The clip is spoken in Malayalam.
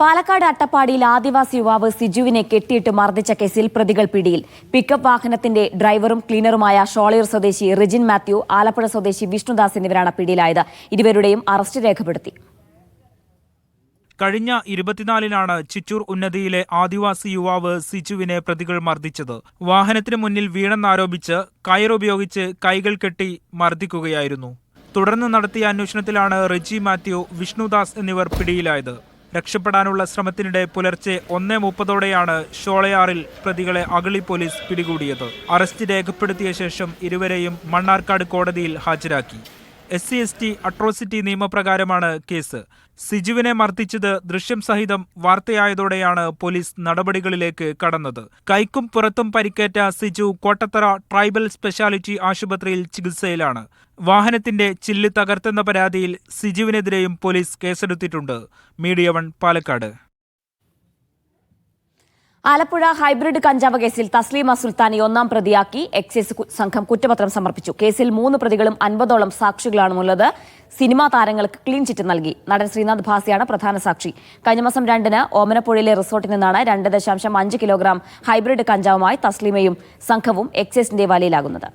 പാലക്കാട് അട്ടപ്പാടിയിൽ ആദിവാസി യുവാവ് സിജുവിനെ കെട്ടിയിട്ട് മർദ്ദിച്ച കേസിൽ പ്രതികൾ പിടിയിൽ. പിക്കപ്പ് വാഹനത്തിന്റെ ഡ്രൈവറും ക്ലീനറുമായ ഷോളയൂർ സ്വദേശി റിജിൻ മാത്യു, ആലപ്പുഴ സ്വദേശി വിഷ്ണുദാസ് എന്നിവരാണ് പിടിയിലായത്. ഇരുവരുടെയും അറസ്റ്റ് രേഖപ്പെടുത്തി. കഴിഞ്ഞ 24-നാണ് ചിറ്റൂർ ഉന്നതിയിലെ ആദിവാസി യുവാവ് സിജുവിനെ പ്രതികൾ മർദ്ദിച്ചത്. വാഹനത്തിന് മുന്നിൽ വീണെന്നാരോപിച്ച് കയറുപയോഗിച്ച് കൈകൾ കെട്ടി മർദ്ദിക്കുകയായിരുന്നു. തുടർന്ന് നടത്തിയ അന്വേഷണത്തിലാണ് റിജി മാത്യു, വിഷ്ണുദാസ് എന്നിവർ പിടിയിലായത്. രക്ഷപ്പെടാനുള്ള ശ്രമത്തിനിടെ പുലർച്ചെ 1:30 ഷോളയാറിൽ പ്രതികളെ അഗളി പോലീസ് പിടികൂടിയത്. അറസ്റ്റ് രേഖപ്പെടുത്തിയ ശേഷം ഇരുവരെയും മണ്ണാർക്കാട് കോടതിയിൽ ഹാജരാക്കി. SC/ST atrocity നിയമപ്രകാരമാണ് case. സിജുവിനെ മർദ്ദിച്ചത് ദൃശ്യം സഹിതം വാർത്തയായതോടെയാണ് പോലീസ് നടപടികളിലേക്ക് കടന്നത്. കൈക്കും പുറത്തും പരിക്കേറ്റ സിജു കോട്ടത്തറ ട്രൈബൽ സ്പെഷ്യാലിറ്റി ആശുപത്രിയിൽ ചികിത്സയിലാണ്. വാഹനത്തിന്റെ ചില്ല് തകർത്തെന്ന പരാതിയിൽ സിജുവിനെതിരെയും പോലീസ് കേസെടുത്തിട്ടുണ്ട്. മീഡിയ 1 പാലക്കാട്. ആലപ്പുഴ ഹൈബ്രിഡ് കഞ്ചാവ് കേസിൽ തസ്ലീമ സുൽത്താനി ഒന്നാം പ്രതിയാക്കി എക്സൈസ് സംഘം കുറ്റപത്രം സമർപ്പിച്ചു. കേസിൽ 3 പ്രതികളും 50ഓളം സാക്ഷികളാണുള്ളത്. സിനിമാ താരങ്ങൾക്ക് ക്ലീൻ ചിറ്റ് നൽകി. നടൻ ശ്രീനാഥ് ഭാസിയാണ് പ്രധാന സാക്ഷി. കഴിഞ്ഞ മാസം 2-ന് ഓമനപ്പുഴയിലെ റിസോർട്ടിൽ നിന്നാണ് 2.5 കിലോഗ്രാം ഹൈബ്രിഡ് കഞ്ചാവുമായി തസ്ലീമയും സംഘവും എക്സൈസിന്റെ വലയിലാകുന്നത്.